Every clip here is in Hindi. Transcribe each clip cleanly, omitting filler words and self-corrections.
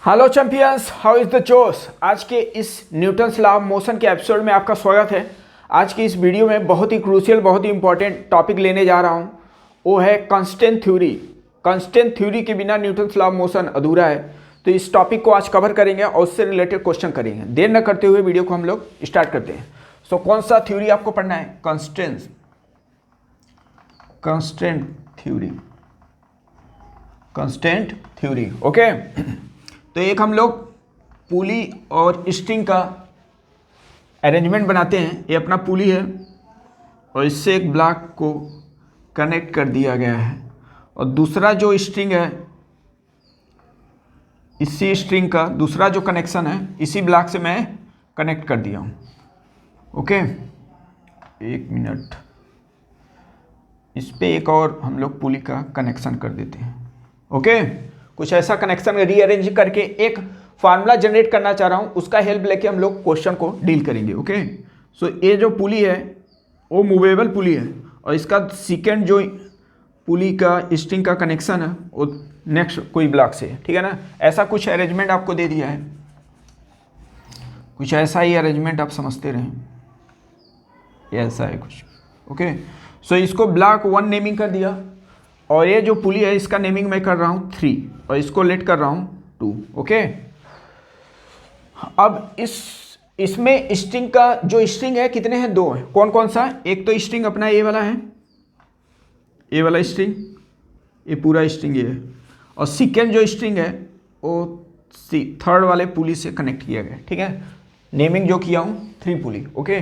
Hello champions, how is the जोश। आज के इस न्यूटन्स लॉ ऑफ मोशन के एपिसोड में आपका स्वागत है। आज की इस वीडियो में बहुत ही क्रूशियल, बहुत ही इंपॉर्टेंट टॉपिक लेने जा रहा हूं। वो है कांस्टेंट थ्योरी। कांस्टेंट थ्योरी के बिना न्यूटन्स लॉ ऑफ मोशन अधूरा है। तो इस टॉपिक को आज कवर करेंगे और उससे रिलेटेड क्वेश्चन करेंगे। देर न करते हुए वीडियो को हम लोग स्टार्ट करते हैं। सो कौन सा थ्योरी आपको पढ़ना है? Constant theory. ओके, तो एक हम लोग पुली और स्ट्रिंग का अरेंजमेंट बनाते हैं। ये अपना पुली है और इससे एक ब्लॉक को कनेक्ट कर दिया गया है, और दूसरा जो स्ट्रिंग है, इसी स्ट्रिंग का दूसरा जो कनेक्शन है इसी ब्लॉक से मैं कनेक्ट कर दिया हूँ। ओके, एक मिनट, इस पे एक और हम लोग पुली का कनेक्शन कर देते हैं। ओके, कुछ ऐसा कनेक्शन रीअरेंज करके एक फार्मूला जनरेट करना चाह रहा हूँ, उसका हेल्प लेके हम लोग क्वेश्चन को डील करेंगे। ओके, सो ये जो पुली है वो मूवेबल पुली है, और इसका सेकेंड जो पुली का स्ट्रिंग का कनेक्शन है वो नेक्स्ट कोई ब्लॉक से है, ठीक है ना। ऐसा कुछ अरेंजमेंट आपको दे दिया है, कुछ ऐसा ही अरेंजमेंट आप समझते रहें, ये ऐसा है कुछ। ओके, सो इसको ब्लॉक 1 नेमिंग कर दिया, और ये जो पुली है इसका नेमिंग मैं कर रहा हूँ 3, और इसको लेट कर रहा हूँ 2। ओके, अब इसमें स्ट्रिंग का जो स्ट्रिंग है कितने हैं? 2 हैं। कौन कौन सा? एक तो स्ट्रिंग अपना ये वाला है, ये वाला स्ट्रिंग, ये पूरा स्ट्रिंग ये है, और सेकेंड जो स्ट्रिंग है वो थर्ड वाले पुली से कनेक्ट किया गया, ठीक है। नेमिंग जो किया हूँ 3 पुली। ओके,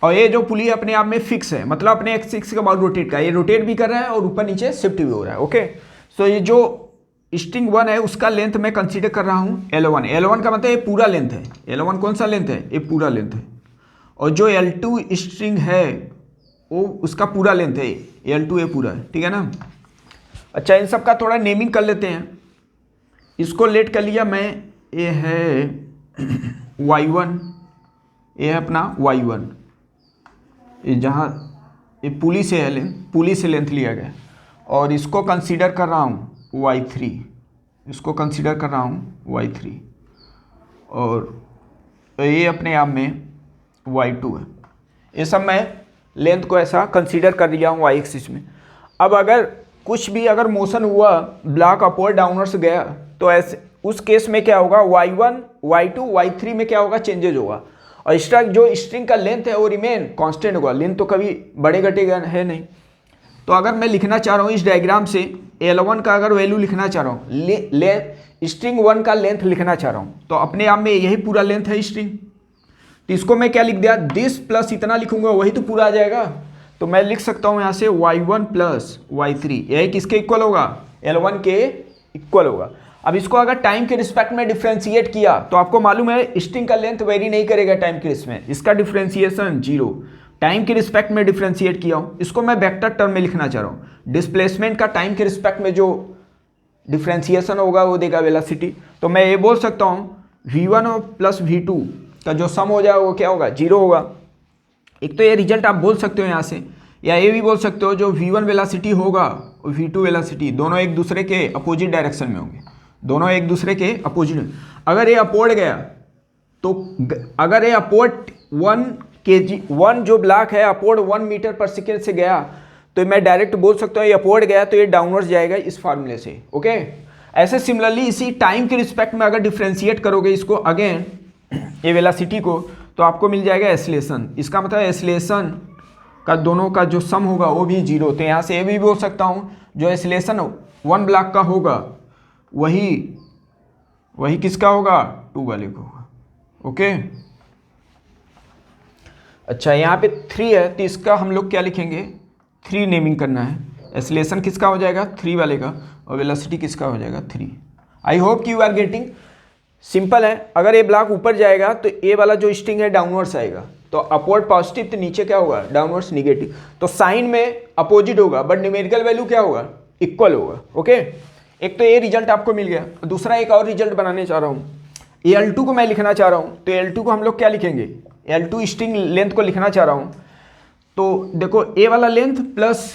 और ये जो पुली अपने आप में फिक्स है, मतलब अपने एक्सिस के बाद रोटेट का, ये रोटेट भी कर रहा है और ऊपर नीचे शिफ्ट भी हो रहा है। ओके, सो ये जो स्ट्रिंग 1 है उसका लेंथ मैं कंसीडर कर रहा हूँ L1। L1 का मतलब ये पूरा लेंथ है। L1 कौन सा लेंथ है? ये पूरा लेंथ है। और जो L2 स्ट्रिंग है वो उसका पूरा लेंथ है, L2 ये पूरा है, ठीक है ना। अच्छा, इन सब का थोड़ा नेमिंग कर लेते हैं। इसको लेट कर लिया मैं, ये है Y1, ये है अपना Y1, ये जहाँ ये पुली से है पुली से लेंथ लिया गया, और इसको कंसीडर कर रहा हूँ Y3, इसको कंसीडर कर रहा हूँ Y3, और ये अपने आप में Y2 है। ये सब मैं लेंथ को ऐसा कंसीडर कर दिया हूँ Y एक्सिस में। अब अगर कुछ भी अगर मोशन हुआ, ब्लॉक अपवर्ड डाउनवर्ड से गया, तो ऐसे उस केस में क्या होगा? Y1, Y2, Y3 में क्या होगा? चेंजेज होगा, और इसका जो स्ट्रिंग का लेंथ है वो रिमेन कांस्टेंट होगा। लेंथ तो कभी बढ़े घटेगा है नहीं। तो अगर मैं लिखना चाह रहा हूँ इस डायग्राम से L1 का अगर वैल्यू लिखना चाह रहा हूँ, स्ट्रिंग 1 का लेंथ लिखना चाह रहा हूँ, तो अपने आप में यही पूरा लेंथ है स्ट्रिंग। तो इसको मैं क्या लिख दिया? दिस प्लस इतना लिखूंगा वही तो पूरा आ जाएगा। तो मैं लिख सकता हूँ यहाँ से Y1 प्लस Y3, यही किसके इक्वल होगा? L1 के इक्वल होगा। अब इसको अगर टाइम के रिस्पेक्ट में डिफ्रेंशिएट किया तो आपको मालूम है स्ट्रिंग का लेंथ वेरी नहीं करेगा टाइम के रिस्पेक्ट में, इसका डिफ्रेंशिएशन 0। टाइम के रिस्पेक्ट में डिफ्रेंशिएट किया हूँ, इसको मैं वेक्टर टर्म में लिखना चाह रहा हूँ। डिस्प्लेसमेंट का टाइम के रिस्पेक्ट में जो डिफ्रेंशिएशन होगा वो देगा वेलोसिटी। तो मैं ये बोल सकता हूँ V1 प्लस V2 का जो सम हो जाएगा वो क्या होगा? 0 होगा। एक तो ये रिजल्ट आप बोल सकते हो यहाँ से, या ये भी बोल सकते हो जो V1 वेलोसिटी होगा और V2 वेलोसिटी दोनों एक दूसरे के अपोजिट डायरेक्शन में होंगे, दोनों एक दूसरे के अपोजिट। अगर ये अपवर्ड गया तो अगर ये अपवर्ड 1 जो ब्लॉक है अपवर्ड 1 मीटर पर सेकेंड से गया, तो मैं डायरेक्ट बोल सकता हूँ ये अपवर्ड गया तो ये डाउनवर्ड जाएगा इस फार्मूले से। ओके, ऐसे सिमिलरली इसी टाइम के रिस्पेक्ट में अगर डिफ्रेंशिएट करोगे इसको अगेन ये वेलोसिटी को, तो आपको मिल जाएगा एसिलेशन। इसका मतलब एसिलेशन का दोनों का जो सम होगा वो भी 0। तो यहाँ से ये भी बोल सकता हूँ जो एसिलेशन 1 ब्लॉक का होगा वही किसका होगा? 2 वाले को होगा। ओके, अच्छा, यहाँ पे 3 है तो इसका हम लोग क्या लिखेंगे? 3 नेमिंग करना है। एसिलेशन किसका हो जाएगा? 3 वाले का, और वेलोसिटी किसका हो जाएगा? 3। आई होप कि यू आर गेटिंग। सिंपल है। अगर ये ब्लॉक ऊपर जाएगा तो ये वाला जो स्ट्रिंग है डाउनवर्ड्स आएगा, तो अपवर्ड पॉजिटिव, तो नीचे क्या होगा? Downwards negative. तो साइन में अपोजिट होगा बट न्यूमेरिकल वैल्यू क्या होगा? इक्वल होगा। ओके, एक तो ये रिजल्ट आपको मिल गया। दूसरा एक और रिजल्ट बनाने चाह रहा हूँ, L2 को मैं लिखना चाह रहा हूँ। तो L2 को हम लोग क्या लिखेंगे? L2 स्ट्रिंग लेंथ को लिखना चाह रहा हूँ। तो देखो ए वाला लेंथ प्लस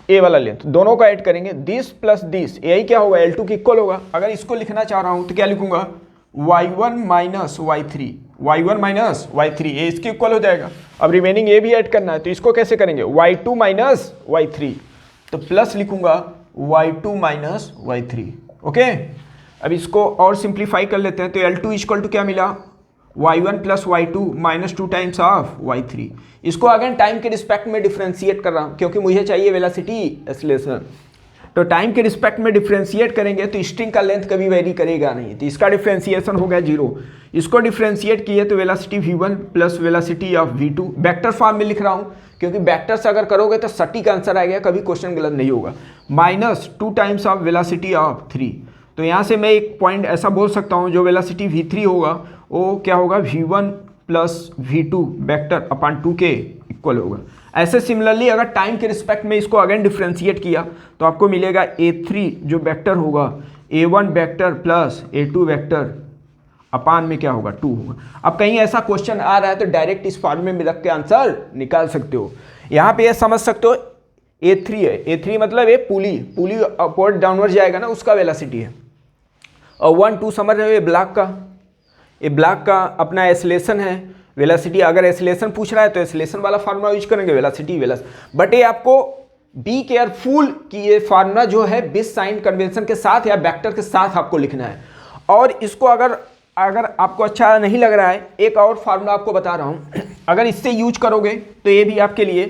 ए वाला लेंथ, दोनों को ऐड करेंगे, दिस प्लस दिस, यही क्या होगा L2 की इक्वल होगा। अगर इसको लिखना चाह रहा हूं तो क्या लिखूंगा, y1 minus y3, y1 minus y3, ये इसकी इक्वल हो जाएगा। अब रिमेनिंग ये भी ऐड करना है, तो इसको कैसे करेंगे, y2 माइनस y3, तो प्लस लिखूंगा y2 माइनस y3। ओके, अब इसको और सिंप्लीफाई कर लेते हैं, तो L2 इक्वल टू क्या मिला, y1 plus y2 minus 2 times of y3। इसको अगेन टाइम के रिस्पेक्ट में डिफ्रेंशिएट कर रहा हूँ क्योंकि मुझे चाहिए वेलोसिटी एक्सीलरेशन। तो टाइम के रिस्पेक्ट में डिफ्रेंशिएट करेंगे तो स्ट्रिंग का लेंथ कभी वेरी करेगा नहीं, तो इसका डिफ्रेंशिएशन हो गया 0। इसको डिफ्रेंशिएट किए तो velocity v1 plus velocity of v2, vector form में लिख रहा हूँ क्योंकि वेक्टर से अगर करोगे तो सटीक आंसर आएगा, कभी क्वेश्चन गलत नहीं होगा, minus 2 times of velocity of 3। तो यहाँ से मैं एक पॉइंट ऐसा बोल सकता हूँ, जो वेलोसिटी v3 होगा वो क्या होगा, v1 plus v2 vector upon 2 के इक्वल होगा। ऐसे सिमिलरली अगर टाइम के रिस्पेक्ट में इसको अगेन डिफ्रेंशिएट किया तो आपको मिलेगा a3 जो वेक्टर होगा a1 vector plus a2 vector अपान में क्या होगा 2 होगा। अब कहीं ऐसा क्वेश्चन आ रहा है तो डायरेक्ट इस फॉर्मूले में रख के आंसर निकाल सकते हो। यहाँ पे ये समझ सकते हो a3 है, a3 मतलब ये पुली अपवर्ड डाउनवर्ड जाएगा ना, उसका वेलोसिटी है। और 1 2 समझ रहे हो, ये ब्लॉक का अपना एसिलेशन है, वेलोसिटी। अगर एसिलेशन पूछ रहा है तो एसिलेशन वाला फार्मूला यूज करेंगे, वेलोसिटी बट ये आपको बी केयरफुल कि ये फार्मूला जो है बिस साइन कन्वेंशन के साथ या वेक्टर के साथ आपको लिखना है। और इसको अगर आपको अच्छा नहीं लग रहा है, एक और फार्मूला आपको बता रहा हूँ, अगर इससे यूज करोगे तो ये भी आपके लिए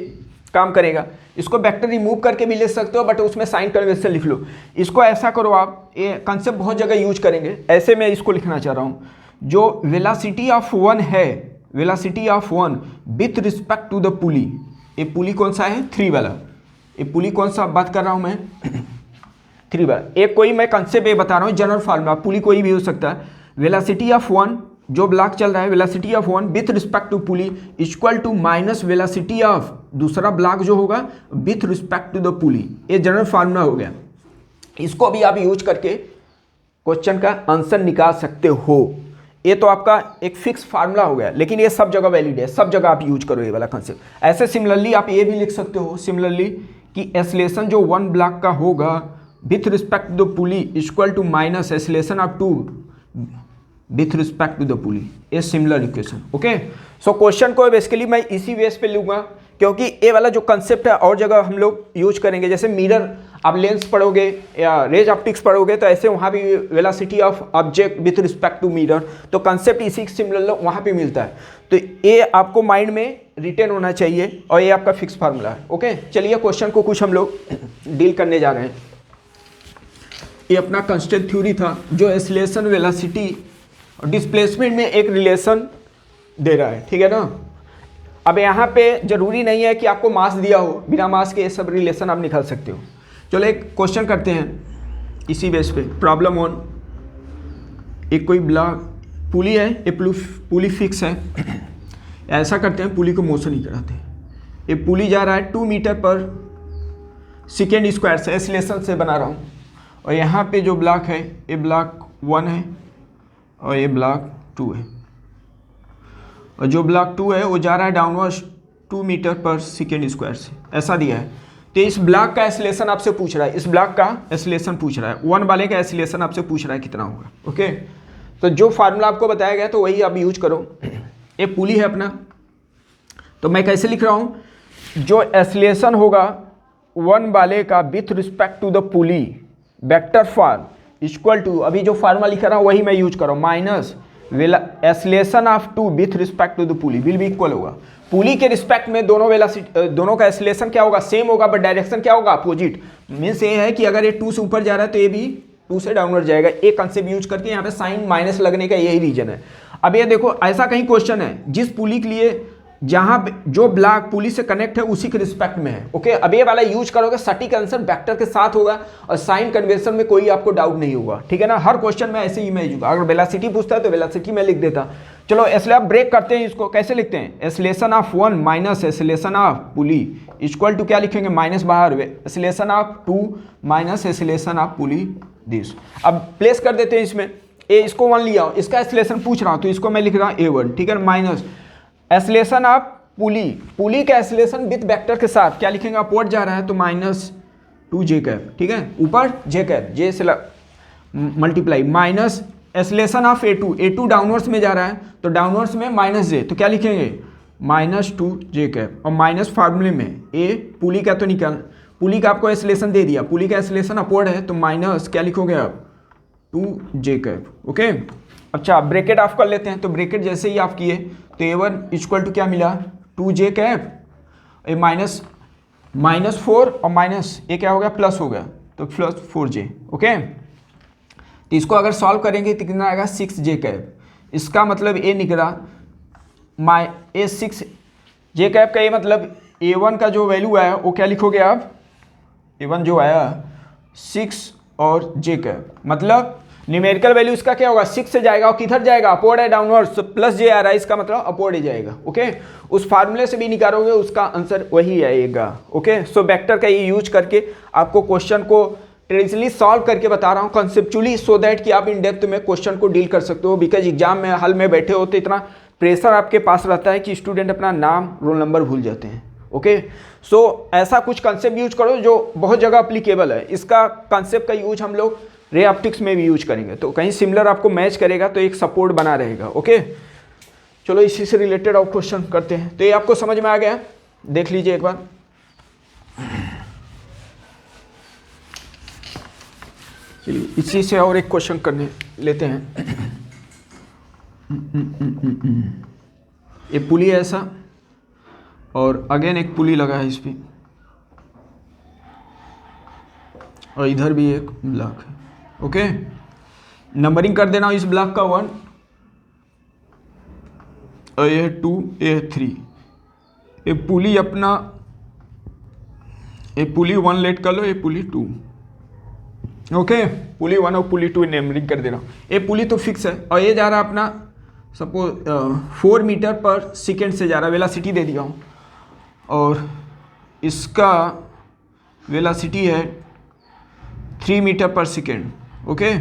काम करेगा। इसको वेक्टर रिमूव करके भी लिख सकते हो बट उसमें साइन कन्वेंशन लिख लो। इसको ऐसा करो आप, ये कंसेप्ट बहुत जगह यूज करेंगे, ऐसे मैं इसको लिखना चाह रहा हूँ, जो वेलोसिटी ऑफ 1 है, velocity of 1 with respect to the pulley, ये पुली कौन सा है, 3 वाला, ये पुली कौन सा बात कर रहा हूँ मैं 3 वाला। एक कोई मैं कंसेप्ट ये बता रहा हूँ, जनरल फार्मूला, पुली कोई भी हो सकता है। वेलोसिटी ऑफ 1 जो ब्लॉक चल रहा है, velocity of 1 with respect to pulley equal to minus velocity of दूसरा ब्लॉक जो होगा with respect to the pulley, ये जनरल फार्मूला हो गया। इसको भी आप यूज करके क्वेश्चन का आंसर निकाल सकते हो। ये तो आपका एक फिक्स फार्मूला हो गया, लेकिन ये सब जगह वैलिड है, सब जगह आप यूज करो ये वाला कंसेप्ट। ऐसे सिमिलरली आप ये भी लिख सकते हो सिमिलरली कि एसिलेशन जो 1 ब्लॉक का होगा with respect to the pulley equal to minus acceleration of 2 with respect to the pulley, a similar equation. Okay, so question को बेसिकली मैं इसी बेस पे लूँगा क्योंकि ये वाला जो कंसेप्ट है और जगह हम लोग यूज करेंगे। जैसे मिरर आप लेंस पढ़ोगे या रेज ऑप्टिक्स पढ़ोगे तो ऐसे वहाँ भी velocity of object with respect to mirror, तो कंसेप्ट इसी सिमिलर वहाँ पे मिलता है। तो ये आपको माइंड में रिटेन होना चाहिए और ये आपका फिक्स फार्मूला है। ओके, चलिए क्वेश्चन को कुछ हम लोग डील करने जा रहे हैं। ये अपना कांस्टेंट थ्योरी था जो एसिलेशन वेलोसिटी और डिस्प्लेसमेंट में एक रिलेशन दे रहा है, ठीक है ना। अब यहाँ पे जरूरी नहीं है कि आपको मास दिया हो, बिना मास के ये सब रिलेशन आप निकाल सकते हो। चलो एक क्वेश्चन करते हैं इसी बेस पे। प्रॉब्लम 1, एक कोई ब्लॉक पुली है, ये पुली फिक्स है। ऐसा करते हैं, पुली को मोशन ही कराते हैं। ये पुली जा रहा है 2 मीटर पर सेकेंड स्क्वायर से, एसिलेशन से बना रहा हूँ। और यहाँ पे जो ब्लॉक है ये ब्लॉक 1 है और ये ब्लॉक 2 है। और जो ब्लॉक 2 है वो जा रहा है डाउनवर्ड 2 मीटर पर सेकेंड स्क्वायर से, ऐसा दिया है। तो इस ब्लॉक का एसिलेशन आपसे पूछ रहा है, इस ब्लॉक का एसिलेशन पूछ रहा है, 1 वाले का एसिलेशन आपसे पूछ रहा है कितना होगा। ओके, तो जो फार्मूला आपको बताया गया तो वही आप यूज करो। ये पुली है अपना, तो मैं कैसे लिख रहा हूँ, जो एसिलेशन होगा 1 वाले का with respect to the pulley vector form equal to, अभी जो फार्मूला लिख रहा हूँ वही मैं यूज कर रहा हूँ, minus acceleration of 2 with respect to the pulley will be equal होगा। पुली के रिस्पेक्ट में दोनों वेलोसिटी, दोनों का एसिलेशन क्या होगा, सेम होगा, बट डायरेक्शन क्या होगा, अपोजिट। मीन्स ये है कि अगर ये 2 से ऊपर जा रहा है तो ये भी 2 से डाउनवर्ड जाएगा। एक कंसेप्ट यूज करके यहाँ पे साइन माइनस लगने का यही रीजन है। अब ये देखो, ऐसा कहीं क्वेश्चन है जिस पुली के लिए जहाँ जो ब्लॉक पुली से कनेक्ट है उसी के रिस्पेक्ट में है। ओके, अब ये वाला यूज करोगे, सटीक आंसर वेक्टर के साथ होगा और साइन कन्वेंशन में कोई आपको डाउट नहीं होगा, ठीक है ना। हर क्वेश्चन में ऐसे ही मैं यूज, अगर वेलोसिटी पूछता है तो वेलोसिटी में लिख देता। चलो इसलिए आप ब्रेक करते हैं, इसको कैसे लिखते हैं, acceleration of 1 minus acceleration of pulley equal to क्या लिखेंगे, माइनस बाहर, acceleration of 2 minus acceleration of pulley this. अब प्लेस कर देते हैं इसमें, इसको 1 लिया हूँ, इसका एसिलेशन पूछ रहा हूँ तो इसको मैं लिख रहा हूँ A1, ठीक है, माइनस एसिलेशन ऑफ पुली, पुली का एसिलेशन विथ वेक्टर के साथ क्या लिखेंगे, अपवर्ड जा रहा है तो माइनस टू जे कैप, ठीक है, ऊपर जे कैप, जे से multiply minus acceleration of a two downwards में जा रहा है तो डाउनवर्ड्स में माइनस जे, तो क्या लिखेंगे माइनस टू जे कैप, और माइनस फार्मूले में ए पुली का तो निकाल, पुली का आपको एसलेशन दे दिया, पुली का एसलेशन अपवर्ड है तो माइनस क्या लिखोगे आप टू जे कैप, ओके। अच्छा ब्रैकेट ऑफ कर लेते हैं, तो ब्रैकेट जैसे ही आप किए तो A1 इक्वल टू क्या मिला two J cap, a minus four और माइनस ये क्या हो गया प्लस हो गया तो प्लस 4J, ओके। तो इसको अगर सॉल्व करेंगे तो कितना आएगा 6J कैप, इसका मतलब ये निकला ए 6J कैप का, ये मतलब A1 का जो वैल्यू आया वो क्या लिखोगे आप, A1 जो आया 6 और J कैप, मतलब न्यूमेरिकल वैल्यू इसका क्या होगा 6 से जाएगा और किधर जाएगा अपवर्ड है डाउनवर्ड, तो प्लस जे आ रहा है इसका मतलब अपवर्ड ही जाएगा, ओके। उस फार्मूले से भी निकालोगे उसका आंसर वही आएगा, ओके। सो वेक्टर का ये यूज करके आपको क्वेश्चन को ट्रेडिशनली सॉल्व करके बता रहा हूँ कंसेप्चुअली, सो दैट कि आप इन डेप्थ में क्वेश्चन को डील कर सकते हो, बिकॉज एग्जाम में हल में बैठे हो तो इतना प्रेशर आपके पास रहता है कि स्टूडेंट अपना नाम रोल नंबर भूल जाते हैं, ओके। सो ऐसा कुछ कंसेप्ट यूज करो जो बहुत जगह अप्लीकेबल है, इसका कंसेप्ट का यूज हम लोग रे ऑप्टिक्स में भी यूज करेंगे, तो कहीं सिमिलर आपको मैच करेगा तो एक सपोर्ट बना रहेगा, ओके। चलो इसी से रिलेटेड और क्वेश्चन करते हैं, तो ये आपको समझ में आ गया, देख लीजिए एक बार। चलिए इसी से और एक क्वेश्चन करने लेते हैं। ये पुली है ऐसा और अगेन एक पुली लगा है इस पे और इधर भी एक ब्लॉक है, ओके। नंबरिंग कर देना इस ब्लॉक का 1 और ये 2 ये 3, ये पुली अपना, ये पुली 1 लेट कर लो, ये पुली 2, ओके। पुली 1 और पुली 2 नंबरिंग कर देना, ये पुली तो फिक्स है और ये जा रहा अपना सपोज 4 मीटर पर सेकेंड से जा रहा, वेलोसिटी दे दिया हूँ और इसका वेलोसिटी है 3 मीटर पर सेकेंड, ओके।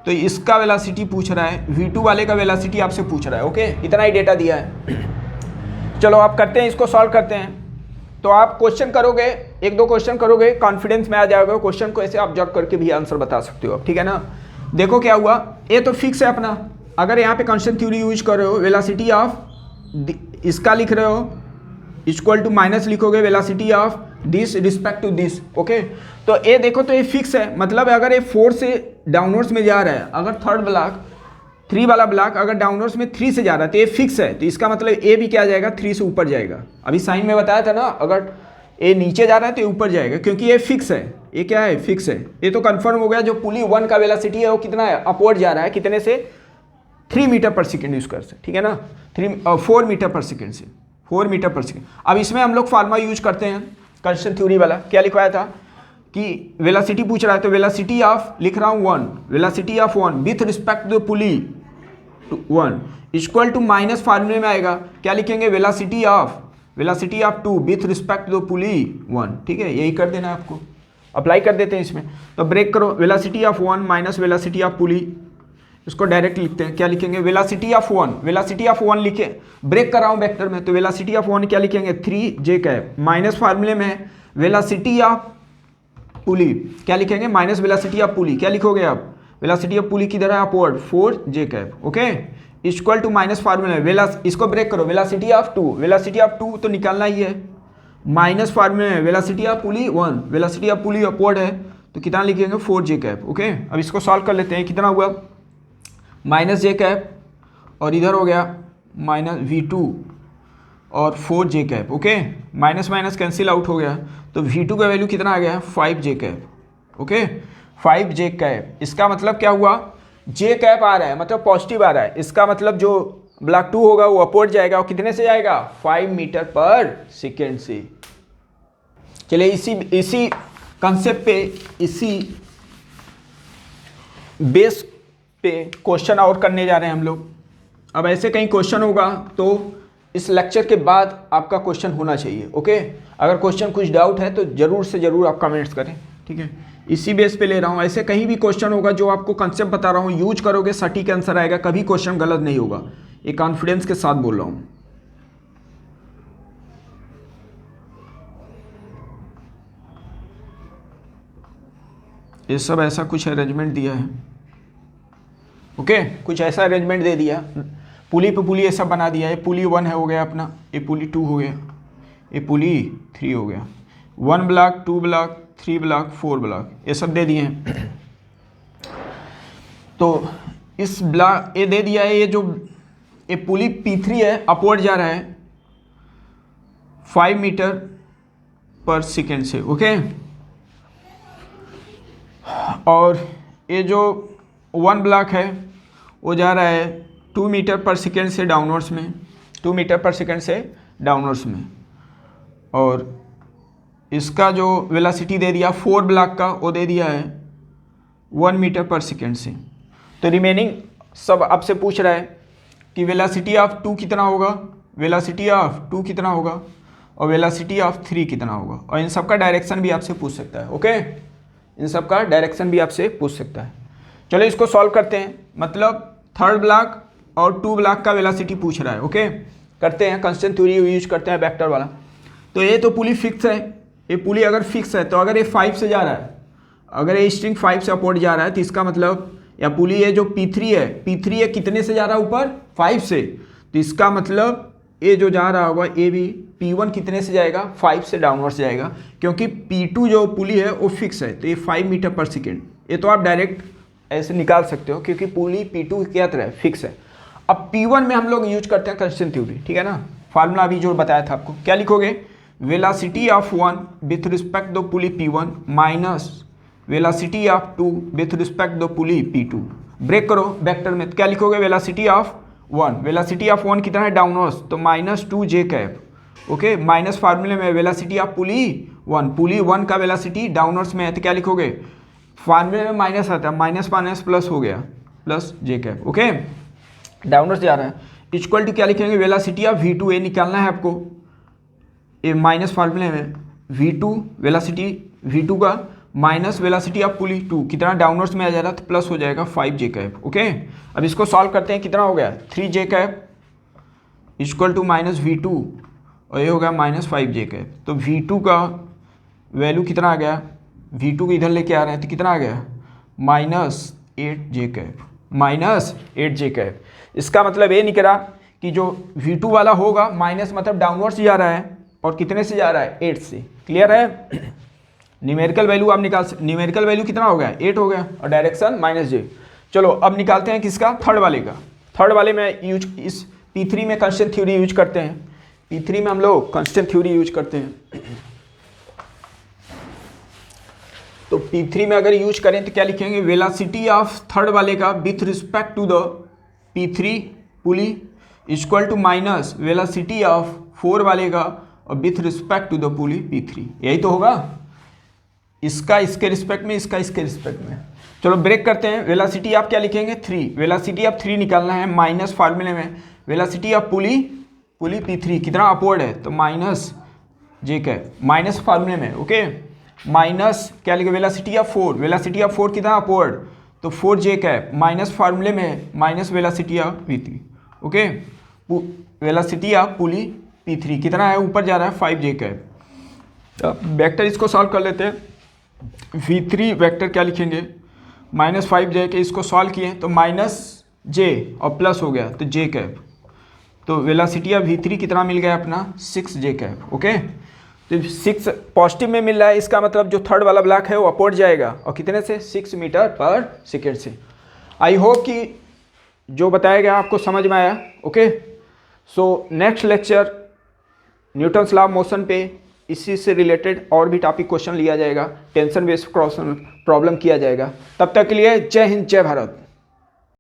तो इसका वेलोसिटी पूछ रहा है, V2 वाले का वेलोसिटी आपसे पूछ रहा है, ओके। इतना ही डेटा दिया है। चलो आप करते हैं, इसको सॉल्व करते हैं। तो आप क्वेश्चन करोगे, एक दो क्वेश्चन करोगे, कॉन्फिडेंस में आ जाएगा, क्वेश्चन को ऐसे ऑब्जर्व करके भी आंसर बता सकते हो आप, ठीक है ना। देखो क्या हुआ, ये तो फिक्स है अपना, अगर यहाँ पे कांस्टेंट थ्योरी यूज कर रहे हो, वेलोसिटी ऑफ इसका लिख रहे हो इक्वल टू माइनस लिखोगे velocity of this respect to this, okay. तो ये देखो तो ये फिक्स है, मतलब अगर ये 4 से डाउनवर्ड्स में जा रहा है, अगर थर्ड ब्लॉक 3 वाला ब्लॉक अगर डाउनवर्ड्स में 3 से जा रहा है तो ये फिक्स है, तो इसका मतलब ए भी क्या जाएगा 3 से ऊपर जाएगा। अभी साइन में बताया था ना, अगर ए नीचे जा रहा है तो ये ऊपर जाएगा, क्योंकि ये फिक्स है, ये क्या है फिक्स है। ये तो कंफर्म हो गया, जो पुली 1 का वेलोसिटी है वो कितना है अपवर्ड जा रहा है, कितने से 3 मीटर पर सेकेंड स्क्वायर से, ठीक है ना, 4 मीटर पर सेकेंड से 4 मीटर पर सेकेंड। अब इसमें हम लोग फार्मा यूज करते हैं कांस्टेंट थ्योरी वाला, क्या लिखवाया था कि वेलोसिटी पूछ रहा है तो वेलोसिटी ऑफ लिख रहा हूँ 1, velocity of 1 with respect to pulley 1 equal to minus फार्मूले में आएगा, क्या लिखेंगे velocity of 2 with respect to pulley 1, ठीक है। यही कर देना आपको, अप्लाई कर देते हैं इसमें। तो ब्रेक करो, velocity of 1 minus velocity of पुली, इसको डायरेक्ट लिखते हैं, क्या लिखेंगे वेलोसिटी ऑफ 1 लिखे, ब्रेक कर रहा हूँ वेक्टर में, तो वेलोसिटी ऑफ 1 क्या लिखेंगे 3J कैप, माइनस फार्मूले में वेलोसिटी ऑफ पुली क्या लिखेंगे माइनस वेलोसिटी ऑफ पुली, क्या लिखोगे आप वेलोसिटी ऑफ पुली किधर है upward 4J cap, okay. Equal to minus formula, इसको ब्रेक करो, वेलोसिटी ऑफ 2 तो निकालना ही है, माइनस फार्मूले में velocity of pulley 1, velocity of pulley upward है तो कितना लिखेंगे 4J कैप, ओके। अब इसको सॉल्व कर लेते हैं, कितना हुआ माइनस J कैप और इधर हो गया माइनस V2 और 4J cap, okay. Minus minus cancel out हो गया, तो V2 का वैल्यू कितना आ गया 5J cap, okay 5J cap. इसका मतलब क्या हुआ J कैप आ रहा है, मतलब पॉजिटिव आ रहा है, इसका मतलब जो ब्लॉक 2 होगा वो अपवर्ड जाएगा, और कितने से जाएगा 5 मीटर पर सेकेंड से। चलिए इसी कंसेप्ट पे, इसी बेस पे क्वेश्चन और करने जा रहे हैं हम लोग। अब ऐसे कहीं क्वेश्चन होगा तो इस लेक्चर के बाद आपका क्वेश्चन होना चाहिए, ओके। अगर क्वेश्चन कुछ डाउट है तो ज़रूर से ज़रूर आप कमेंट्स करें, ठीक है। इसी बेस पे ले रहा हूँ, ऐसे कहीं भी क्वेश्चन होगा जो आपको कंसेप्ट बता रहा हूँ यूज करोगे सटीक आंसर आएगा, कभी क्वेश्चन गलत नहीं होगा, ये कॉन्फिडेंस के साथ बोल रहा हूँ। ये सब ऐसा कुछ अरेंजमेंट दिया है। ओके, कुछ ऐसा अरेंजमेंट दे दिया, पुली पे पुली ये सब बना दिया। ये पुली 1 है हो गया अपना, ये पुली 2 हो गया, ये पुली 3 हो गया, 1 ब्लॉक 2 ब्लॉक 3 ब्लॉक 4 ब्लॉक ये सब दे दिए हैं। तो इस ब्लॉक ये दे दिया है, ये पुली P3 है, अपवर्ड जा रहा है 5 मीटर पर सेकेंड से। ओके, और ये जो 1 ब्लॉक है वो जा रहा है 2 मीटर पर सेकेंड से डाउनवर्ड्स में, 2 मीटर पर सेकेंड से डाउनवर्ड्स में। और इसका जो वेलोसिटी दे दिया 4 ब्लॉक का, वो दे दिया है 1 मीटर पर सेकेंड से। तो रिमेनिंग सब आपसे पूछ रहा है कि वेलोसिटी ऑफ 2 कितना होगा, वेलोसिटी ऑफ 2 कितना होगा, और वेलोसिटी ऑफ 3 कितना होगा, और इन सब का डायरेक्शन भी आपसे पूछ सकता है। ओके, इन सब का डायरेक्शन भी आपसे पूछ सकता है। चलो इसको सॉल्व करते हैं, मतलब 3rd ब्लॉक और 2 ब्लॉक का वेलोसिटी पूछ रहा है। ओके, करते हैं, कांस्टेंट थ्योरी यूज करते हैं वेक्टर वाला। तो ये तो पुली फिक्स है, ये पुली अगर फिक्स है तो अगर ये 5 से जा रहा है, अगर ये स्ट्रिंग 5 से अपवर्ड जा रहा है तो इसका मतलब, या पुली है जो P3 है, P3 है कितने से जा रहा है ऊपर, 5 से, तो इसका मतलब ये जो जा रहा होगा ये भी P1 कितने से जाएगा, 5 से डाउनवर्ड जाएगा, क्योंकि P2 जो पुली है वो फिक्स है, तो ये 5 मीटर पर सेकेंड। ये तो आप डायरेक्ट ऐसे निकाल सकते हो क्योंकि पुली P2 क्या तरह फिक्स है। अब P1 में हम लोग यूज करते हैं कांस्टेंट थ्योरी, ठीक है ना, फार्मूला अभी जो बताया था आपको। क्या लिखोगे, velocity of 1 with respect the pulley P1 minus velocity of 2 with respect the pulley P2। Break करो वेक्टर में, तो क्या लिखोगे, वेलोसिटी ऑफ 1, वेलोसिटी ऑफ 1 कितना है डाउनवर्ड्स, तो -2 j कैप। ओके, माइनस फार्मूले में वेलोसिटी ऑफ पुली 1, पुली 1 का वेलोसिटी डाउनवर्ड्स में है, तो क्या लिखोगे, फार्मूले में माइनस आता है, माइनस माइनस प्लस हो गया, plus j cap. Okay, downwards जा रहा है, इक्वल टू क्या लिखेंगे, वेलोसिटी ऑफ V2, ये निकालना है आपको, ये माइनस फार्मूले में V2 वेलोसिटी V2 का माइनस वेलोसिटी ऑफ पुली 2 कितना डाउनवर्ड्स में आ जा रहा है, तो प्लस हो जाएगा 5 j कैप। ओके, अब इसको सॉल्व करते हैं, कितना हो गया, 3 j cap equal to minus V2, और ये हो गया -5 j कैप। तो V2 का वैल्यू कितना आ गया, V2 को इधर लेके आ रहे हैं तो कितना आ गया, -8 j कैप, -8 j कैप। इसका मतलब ये निकला कि जो V2 वाला होगा माइनस मतलब डाउनवर्ड्स जा रहा है, और कितने से जा रहा है, 8 से। क्लियर है, न्यूमेरिकल वैल्यू आप निकाल, न्यूमेरिकल वैल्यू कितना हो गया, 8 हो गया, और डायरेक्शन -j। चलो अब निकालते हैं किसका, 3rd वाले का। 3rd वाले में यूज, इस P3 में कांस्टेंट थ्योरी यूज करते हैं, P3 में हम लोग कांस्टेंट थ्योरी यूज करते हैं। तो P3 में अगर यूज करें तो क्या लिखेंगे, वेलोसिटी ऑफ 3rd वाले का with respect to the P3 pulley equal to minus velocity of 4 वाले का और with respect to the pulley P3, यही तो होगा, इसका इसके रिस्पेक्ट में, इसका इसके रिस्पेक्ट में। चलो ब्रेक करते हैं, वेलोसिटी आप क्या लिखेंगे, 3, वेलोसिटी ऑफ 3 निकालना है, माइनस फार्मूले में वेलोसिटी ऑफ पुली P3 कितना अपवर्ड है, तो -j कैप, माइनस फार्मूले में। ओके, माइनस क्या लिखे, वेलोसिटी ऑफ 4, वेलोसिटी ऑफ 4 कितना अपवर्ड, तो 4 j कैप, माइनस फार्मूले में minus velocity of P3। Okay, velocity of pulley P3 कितना है, ऊपर जा रहा है 5 j कैप। अब वेक्टर इसको सॉल्व कर लेते हैं, V3 वेक्टर क्या लिखेंगे, -5 j के, इसको सॉल्व किए तो -j और प्लस हो गया तो j कैप। तो वेलोसिटी ऑफ V3 कितना मिल गया अपना, 6 j कैप। ओके, तो 6 पॉजिटिव में मिल रहा है, इसका मतलब जो 3rd वाला ब्लॉक है वो अपवर्ड जाएगा, और कितने से, 6 मीटर पर सेकेंड से। आई होप कि जो बताया गया आपको समझ में आया। Okay, so next lecture Newton's law of motion पे इसी से रिलेटेड और भी टॉपिक क्वेश्चन लिया जाएगा, टेंशन बेस्ड प्रॉब्लम किया जाएगा। तब तक के लिए जय हिंद, जय भारत।